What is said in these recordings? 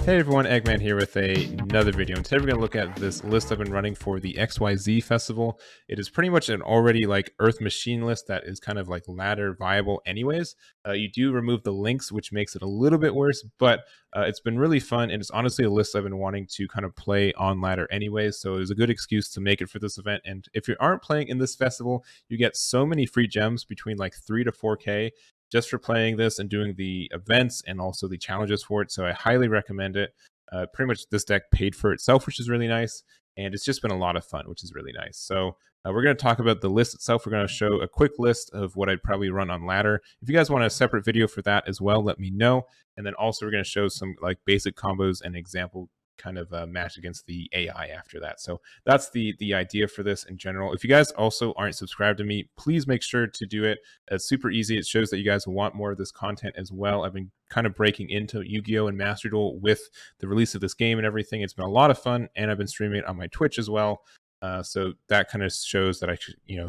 Hey everyone, Egman here with another video. And today we're going to look at this list I've been running for the XYZ Festival. It is pretty much an already Earth machine list that is kind of ladder viable anyways. You do remove the links, which makes it a little bit worse, but it's been really fun, and it's honestly a list I've been wanting to kind of play on ladder anyways, so it was a good excuse to make it for this event. And if you aren't playing in this festival, you get so many free gems between 3 to 4K just for playing this and doing the events and also the challenges for it. So I highly recommend it. Pretty much this deck paid for itself, which is really nice. And it's just been a lot of fun, which is really nice. So we're going to talk about the list itself. We're going to show a quick list of what I'd probably run on ladder. If you guys want a separate video for that as well, let me know. And then also we're going to show some basic combos and example kind of match against the AI after that. So that's the idea for this in general. If you guys also aren't subscribed to me, please make sure to do it. It's super easy. It shows that you guys want more of this content as well. I've been kind of breaking into Yu-Gi-Oh! And Master Duel with the release of this game and everything. It's been a lot of fun, and I've been streaming it on my Twitch as well. So that kind of shows that I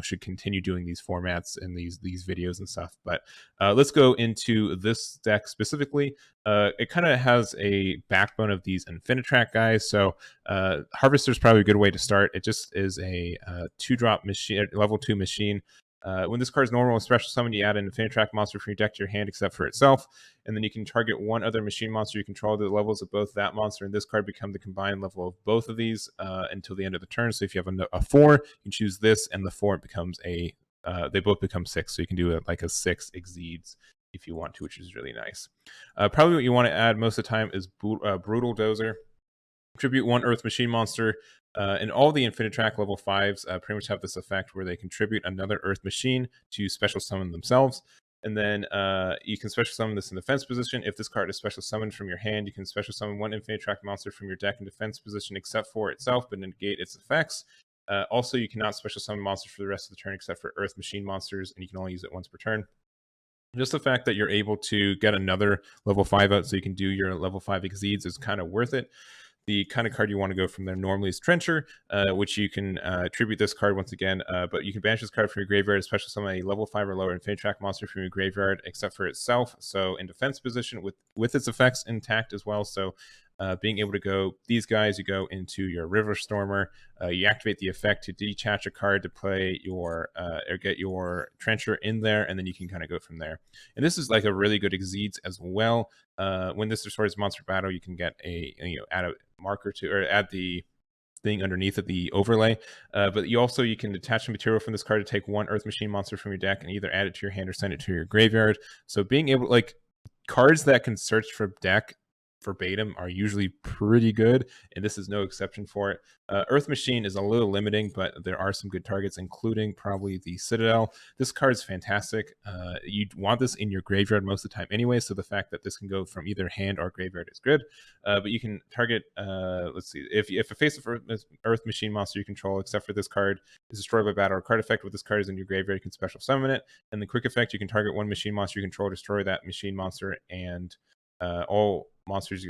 should continue doing these formats and these videos and stuff. But let's go into this deck specifically. It kind of has a backbone of these Infinitrack guys. So Harvester is probably a good way to start. It just is a 2-drop machine, level 2 machine. When this card is normal and special summon, you add an Infinitrack monster from your deck to your hand except for itself, and then you can target one other machine monster you control. The levels of both that monster and this card become the combined level of both of these until the end of the turn. So if you have a 4, you can choose this, and the 4 becomes they both become 6. So you can do a 6 Exceeds if you want to, which is really nice. Probably what you want to add most of the time is Brutal Dozer. Contribute 1 Earth Machine monster, and all the Infinitrack level 5s pretty much have this effect where they contribute another Earth Machine to special summon themselves. And then you can special summon this in defense position. If this card is special summoned from your hand, you can special summon 1 Infinitrack monster from your deck in defense position except for itself, but negate its effects. Also, you cannot special summon monsters for the rest of the turn except for Earth Machine monsters, and you can only use it once per turn. Just the fact that you're able to get another level 5 out so you can do your level 5 Exceeds is kind of worth it. The kind of card you want to go from there normally is Trencher, which you can tribute this card once again, but you can banish this card from your graveyard, especially summon a level 5 or lower Infinitrack monster from your graveyard, except for itself. So in defense position with its effects intact as well. So being able to go these guys, you go into your River Stormer, you activate the effect to detach a card to play your or get your Trencher in there, and then you can kind of go from there. And this is a really good Exceeds as well. When this destroys monster battle, you can get add a marker to, or add the thing underneath it, the overlay. But you can detach the material from this card to take 1 Earth Machine monster from your deck and either add it to your hand or send it to your graveyard. So being able cards that can search for deck verbatim are usually pretty good, and this is no exception for it. Earth Machine is a little limiting, but there are some good targets, including probably the Citadel. This card is fantastic. You want this in your graveyard most of the time anyway, so the fact that this can go from either hand or graveyard is good. But you can target, let's see, if a face of Earth Machine monster you control, except for this card, is destroyed by battle or card effect with this card is in your graveyard, you can special summon it. And the quick effect, you can target 1 machine monster you control, destroy that machine monster, and all monsters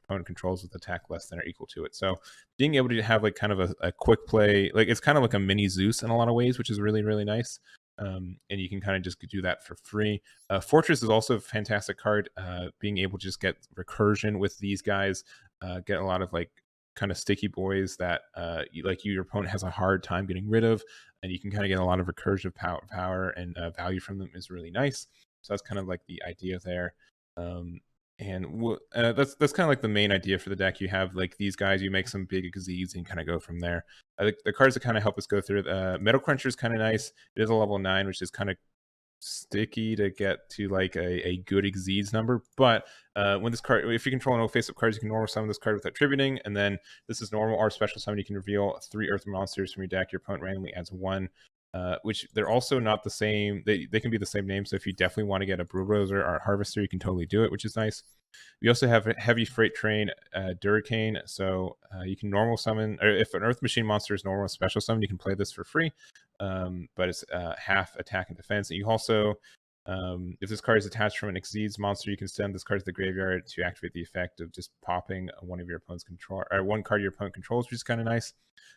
opponent controls with attack less than or equal to it. So being able to have kind of a quick play, it's kind of like a mini Zeus in a lot of ways, which is really, really nice. And you can kind of just do that for free. Fortress is also a fantastic card. Being able to just get recursion with these guys, get a lot of kind of sticky boys that your opponent has a hard time getting rid of, and you can kind of get a lot of recursive power and value from them is really nice. So that's kind of the idea there. And that's kind of the main idea for the deck. You have these guys, you make some big Exceeds and kind of go from there. The cards that kind of help us go through, Metal Cruncher is kind of nice. It is a level 9, which is kind of sticky to get to a good Exceeds number. But when this card, if you control no face-up cards, you can normal summon this card without tributing, and then this is normal or special summon. You can reveal 3 Earth monsters from your deck. Your opponent randomly adds 1. Which they're also not the same. They can be the same name. So if you definitely want to get a Bulldozer or a Harvester, you can totally do it, which is nice. We also have Heavy Freight Train, Durricane. So you can normal summon, or if an Earth Machine monster is normal special summon, you can play this for free. But it's half attack and defense. And you also, if this card is attached from an Exceeds monster, you can send this card to the graveyard to activate the effect of just popping one of your opponent's control, or 1 card your opponent controls, which is kind of nice.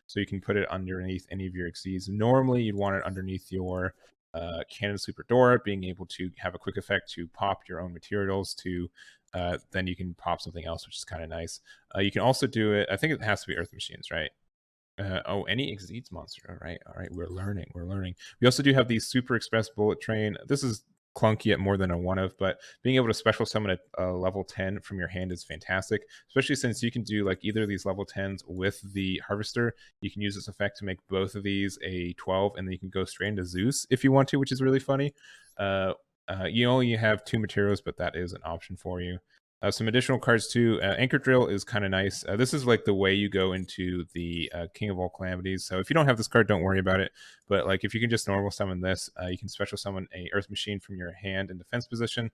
So you can put it underneath any of your Exceeds. Normally, you'd want it underneath your Cannon Super Dora, being able to have a quick effect to pop your own materials to then you can pop something else, which is kind of nice. You can also do it, I think it has to be Earth Machines, right? Any exceeds monster. All right. We're learning. We also do have the Super Express Bullet Train. This is clunky at more than a one of, but being able to special summon a level 10 from your hand is fantastic, especially since you can do like either of these level 10s with the Harvester. You can use this effect to make both of these a 12, and then you can go straight into Zeus if you want to, which is really funny. You only have 2 materials, but that is an option for you. Some additional cards too. Anchor Drill is kind of nice. This is like the way you go into the King of All Calamities. So if you don't have this card, don't worry about it. But like if you can just normal summon this, you can special summon a Earth Machine from your hand in defense position,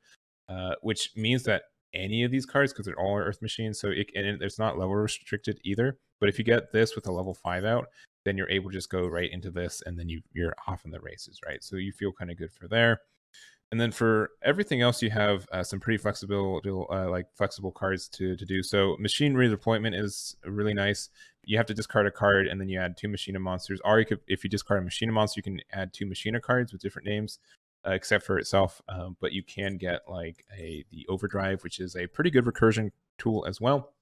which means that any of these cards, because they're all Earth Machines, so it's not level restricted either. But if you get this with a level 5 out, then you're able to just go right into this, and then you're off in the races, right? So you feel kind of good for there. And then for everything else, you have some pretty flexible cards to do. So machine redeployment is really nice. You have to discard a card, and then you add 2 Machina monsters. Or if you discard a Machina monster, you can add 2 Machina cards with different names, except for itself. But you can get like the Overdrive, which is a pretty good recursion tool as well.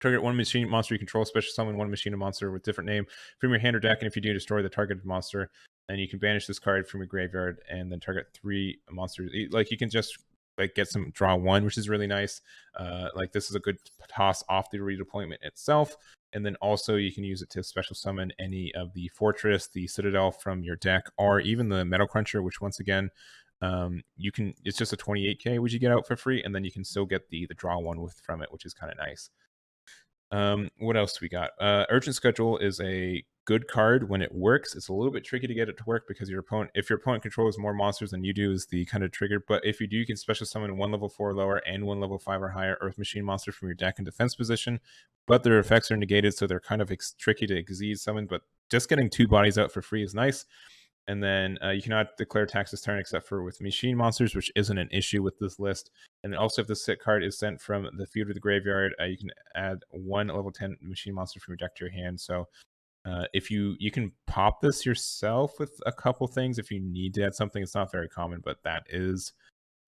Target 1 machine monster you control, special summon 1 Machina monster with different name from your hand or deck, and if you do, destroy the targeted monster. And you can banish this card from your graveyard and then target 3 monsters. Like you can just like get some draw 1, which is really nice. Like this is a good toss off the redeployment itself. And then also you can use it to special summon any of the Fortress, the Citadel from your deck, or even the Metal Cruncher, which once again, you can. It's just a 28k, which you get out for free, and then you can still get the draw 1 from it, which is kind of nice. What else we got? Urgent Schedule is a good card when it works. It's a little bit tricky to get it to work because if your opponent controls more monsters than you do, is the kind of trigger. But if you do, you can special summon 1 level 4 or lower and 1 level 5 or higher Earth Machine monster from your deck in defense position. But their effects are negated, so they're kind of tricky to exceed summon. But just getting 2 bodies out for free is nice. And then you cannot declare attacks this turn except for with machine monsters, which isn't an issue with this list. And also, if the sit card is sent from the field to the graveyard, you can add 1 level 10 machine monster from your deck to your hand. So if you can pop this yourself with a couple things if you need to add something. It's not very common, but that is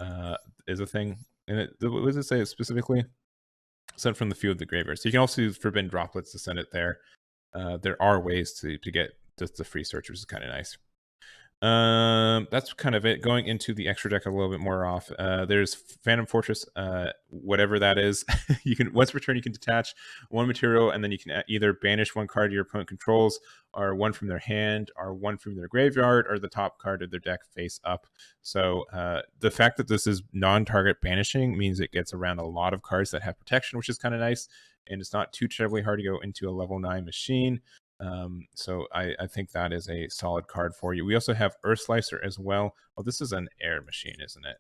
a thing. And what does it say specifically? Sent from the field to the graveyard. So you can also use Forbidden Droplets to send it there. There are ways to get just the free search, which is kind of nice. That's kind of it. Going into the extra deck a little bit more off. There's Phantom Fortress, whatever that is. You can once per turn you can detach 1 material, and then you can either banish 1 card your opponent controls, or 1 from their hand, or 1 from their graveyard, or the top card of their deck face up. So the fact that this is non-target banishing means it gets around a lot of cards that have protection, which is kind of nice, and it's not too terribly hard to go into a level 9 machine. So I think that is a solid card for you. We also have Earth Slicer as well. Oh, this is an air machine, isn't it?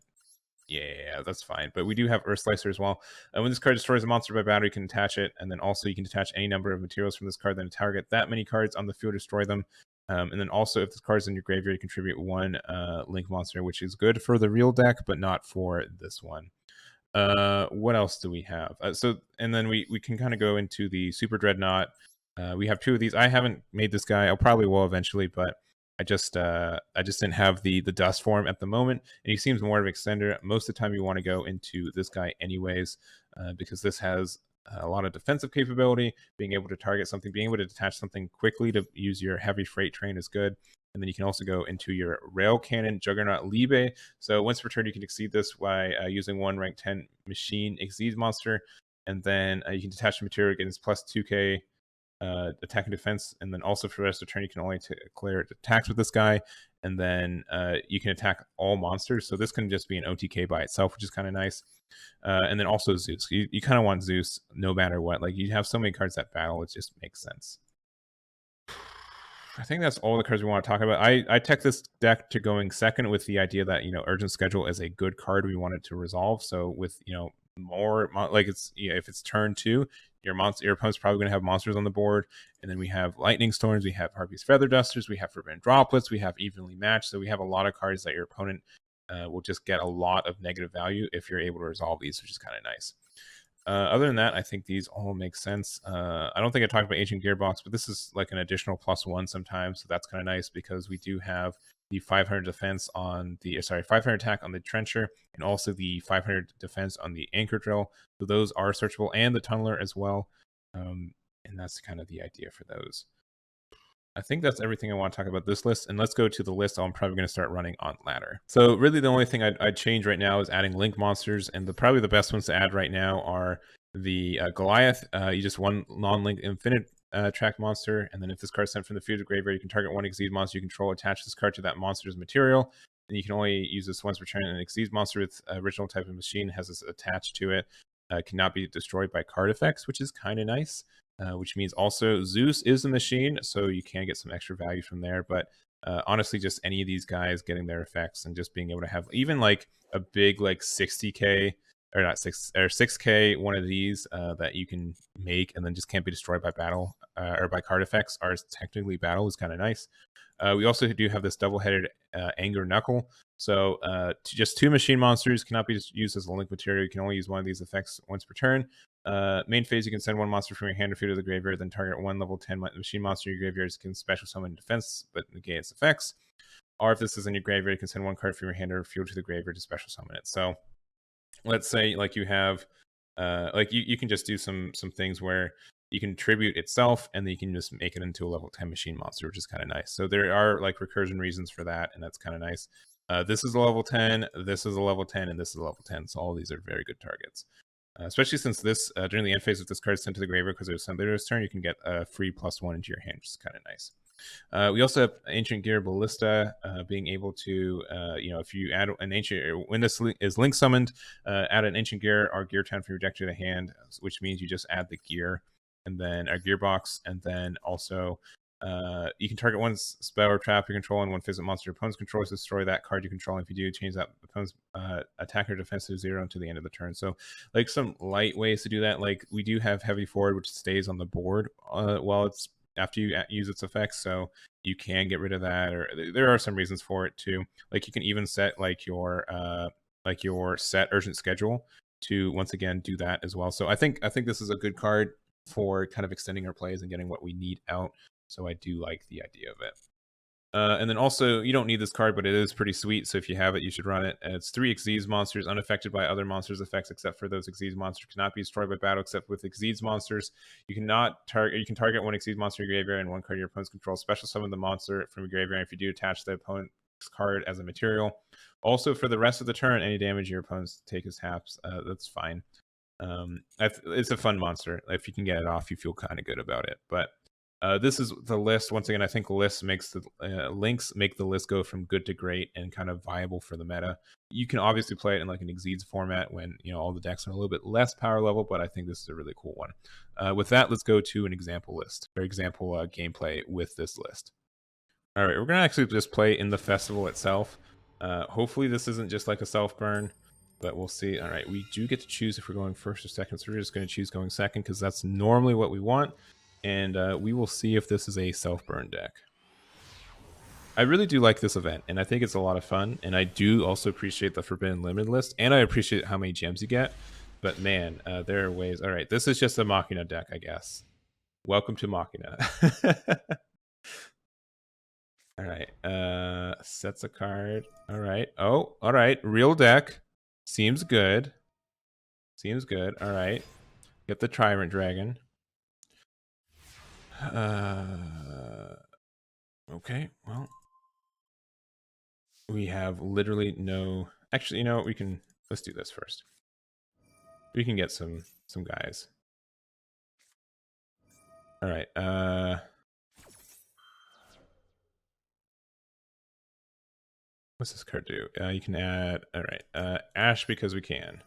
Yeah, that's fine. But we do have Earth Slicer as well. When this card destroys a monster by battle, you can attach it. And then also you can detach any number of materials from this card, then target that many cards on the field, destroy them. And then also if this card's in your graveyard, you contribute 1 Link monster, which is good for the real deck, but not for this one. What else do we have? And then we can kind of go into the Super Dreadnought. We have 2 of these. I haven't made this guy. I'll probably will eventually, but I just didn't have the dust form at the moment, and he seems more of an extender. Most of the time, you want to go into this guy anyways, because this has a lot of defensive capability. Being able to target something, being able to detach something quickly to use your heavy freight train is good. And then you can also go into your Rail Cannon Juggernaut Libe. So once per turn, you can exceed this by using 1 rank 10 machine exceed monster, and then you can detach the material against plus 2k. Attack and defense, and then also for the rest of the turn you can only declare attacks with this guy, and then you can attack all monsters. So this can just be an OTK by itself, which is kind of nice. And then also Zeus. You kind of want Zeus no matter what. Like you have so many cards that battle, it just makes sense. I think that's all the cards we want to talk about. I tech this deck to going second with the idea that Urgent Schedule is a good card we wanted to resolve. So with more like it's if it's turn 2, your opponent's probably going to have monsters on the board, and then we have Lightning Storms, we have Harpy's Feather Dusters, we have Forbidden Droplets, we have Evenly Matched. So we have a lot of cards that your opponent will just get a lot of negative value if you're able to resolve these, which is kind of nice. Other than that, I think these all make sense. I don't think I talked about Ancient Gearbox, but this is like an additional +1 sometimes, so that's kind of nice because we do have the 500 defense on the 500 attack on the trencher, and also the 500 defense on the anchor drill. So those are searchable, and the tunneler as well. And that's kind of the idea for those. I think that's everything I want to talk about this list, and let's go to the list I'm probably going to start running on ladder. So really the only thing I'd change right now is adding link monsters, and probably the best ones to add right now are the Goliath. You just one non-link infinite track monster, and then if this card is sent from the field to graveyard, you can target one Xyz monster you control, attach this card to that monster's material, and you can only use this once per turn. An Xyz monster with original type of machine has this attached to it, cannot be destroyed by card effects, which is kind of nice. Which means also Zeus is a machine, so you can get some extra value from there. But honestly, just any of these guys getting their effects and just being able to have even like a big like 60k or not 6k one of these that you can make and then just can't be destroyed by battle or by card effects are technically battle is kind of nice. We also do have this double-headed Anger Knuckle. So just 2 machine monsters cannot be used as a link material. You can only use one of these effects once per turn. Main phase, you can send one monster from your hand or field to the graveyard, then target one level 10 machine monster in your graveyard. Can special summon defense, but negate its effects. Or if this is in your graveyard, you can send one card from your hand or field to the graveyard to special summon it. So let's say like you have, like you can just do some things where you can tribute itself and then you can just make it into a level 10 machine monster, which is kind of nice. So there are like recursion reasons for that, and that's kind of nice. This is a level 10, this is a level 10, and this is a level 10. So all these are very good targets. Especially since this, during the end phase, if this card is sent to the graveyard because it was sent later this turn, you can get a free +1 into your hand, which is kind of nice. We also have Ancient Gear Ballista, being able to, if you add an Ancient, when this is link summoned, add an Ancient Gear or Gear 10 from your deck to the hand, which means you just add the gear and then a gearbox, and then also you can target one spell or trap you control and one physical monster your opponent's controls to destroy that card you control. If you do, change that opponent's attacker defense to 0 until the end of the turn. So like some light ways to do that. Like we do have heavy forward, which stays on the board while it's after you use its effects, so you can get rid of that, or there are some reasons for it too. Like you can even set like your set urgent schedule to once again do that as well. So I think this is a good card for kind of extending our plays and getting what we need out. So I do like the idea of it. And then also, you don't need this card, but it is pretty sweet. So if you have it, you should run it. And it's 3 Xyz monsters, unaffected by other monsters' effects, except for those Xyz monsters cannot be destroyed by battle, except with Xyz monsters. You can target one Xyz monster in your graveyard and one card your opponent's control. Special summon the monster from your graveyard. If you do, attach the opponent's card as a material. Also, for the rest of the turn, any damage your opponents take is halves. That's fine. It's a fun monster. If you can get it off, you feel kind of good about it. But this is the list. Once again, I think lists makes the links make the list go from good to great and kind of viable for the meta. You can obviously play it in like an Xyz format when all the decks are a little bit less power level, but I think this is a really cool one. With that, let's go to an example list, or example gameplay with this list. All right, we're gonna actually just play in the festival itself. Hopefully this isn't just like a self burn, but we'll see. All right, we do get to choose if we're going first or second, so we're just going to choose going second because that's normally what we want. And we will see if this is a self-burn deck. I really do like this event, and I think it's a lot of fun. And I do also appreciate the Forbidden Limited list, and I appreciate how many gems you get. But man, there are ways. All right, this is just a Machina deck, I guess. Welcome to Machina. All right, sets a card. All right. Oh, all right. Real deck. Seems good. Seems good. All right. Get the Tyrant Dragon. Okay, well, we have literally no. Actually, you know what? Let's do this first. We can get some guys. All right. What's this card do? You can add. All right. Ash because we can.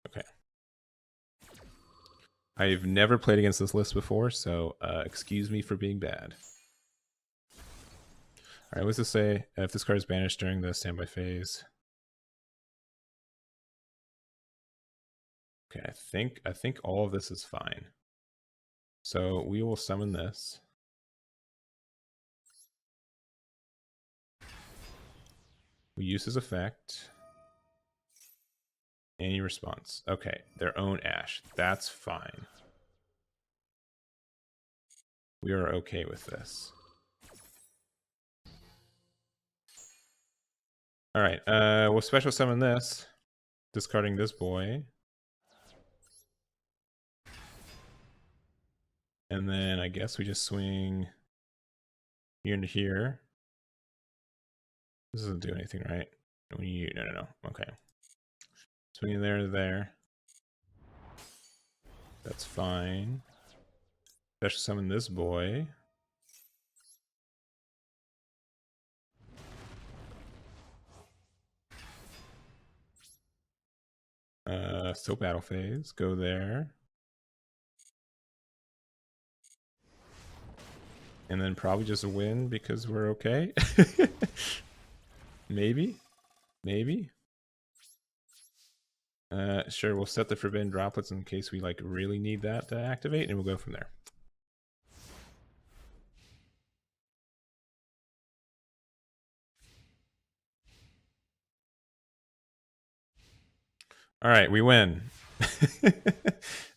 Okay. I've never played against this list before, so excuse me for being bad. All right, what's this say? If this card is banished during the standby phase. Okay, I think all of this is fine. So we will summon this. We use his effect. Any response. Okay, their own Ash. That's fine. We are okay with this. Alright, we'll special summon this. Discarding this boy. And then I guess we just swing here into here. This doesn't do anything, right? No. Okay. Swing there to there. That's fine. Special summon this boy. Still battle phase. Go there. And then probably just win because we're okay. Maybe. Sure, we'll set the forbidden droplets in case we like really need that to activate, and we'll go from there. All right, we win.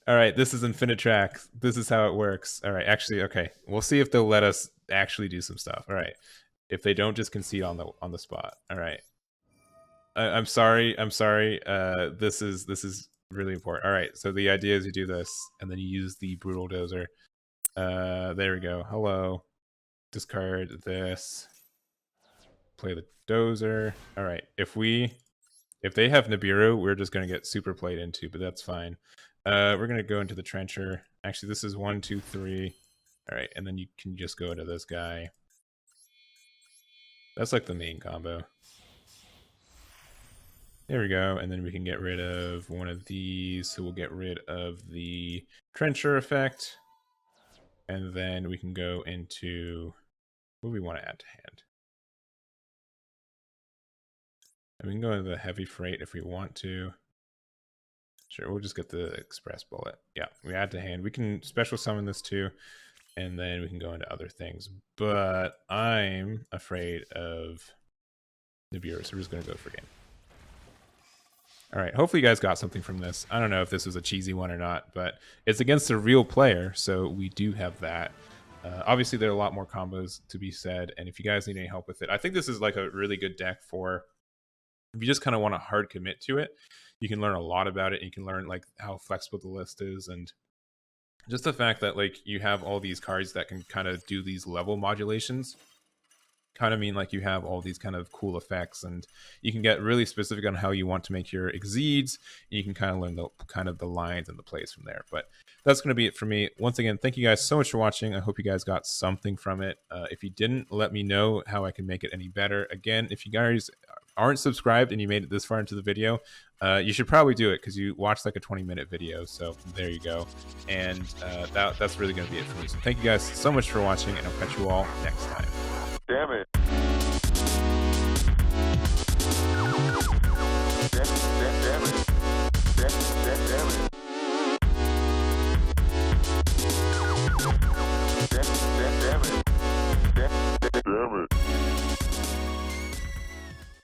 All right, this is Infinite Track. This is how it works. All right, actually, okay. We'll see if they'll let us actually do some stuff. All right. If they don't just concede on the spot. All right. I'm sorry. This is really important. All right. So the idea is you do this, and then you use the Brutal Dozer. There we go. Hello. Discard this. Play the Dozer. All right. If they have Nibiru, we're just gonna get super played into, but that's fine. We're gonna go into the Trencher. Actually, this is 1, 2, 3. All right, and then you can just go into this guy. That's like the main combo. There we go, and then we can get rid of one of these. So we'll get rid of the Trencher effect, and then we can go into what we want to add to hand. And we can go into the Heavy Freight if we want to. Sure, we'll just get the Express Bullet. Yeah, we add to hand. We can special summon this too, and then we can go into other things. But I'm afraid of Nibiru, so we're just going to go for game. All right, hopefully you guys got something from this. I don't know if this was a cheesy one or not, but it's against a real player, so we do have that. Obviously, there are a lot more combos to be said, and if you guys need any help with it, I think this is like a really good deck for if you just kind of want to hard commit to it. You can learn a lot about it. You can learn like how flexible the list is, and just the fact that like you have all these cards that can kind of do these level modulations kind of mean like you have all these kind of cool effects, and you can get really specific on how you want to make your exceeds. You can kind of learn the lines and the plays from there. But that's going to be it for me. Once again, thank you guys so much for watching. I hope you guys got something from it. If you didn't, let me know how I can make it any better. Again, if you guys aren't subscribed and you made it this far into the video, you should probably do it because you watched like a 20-minute video. So there you go. And that's really going to be it for me. So thank you guys so much for watching, and I'll catch you all next time. Damn it.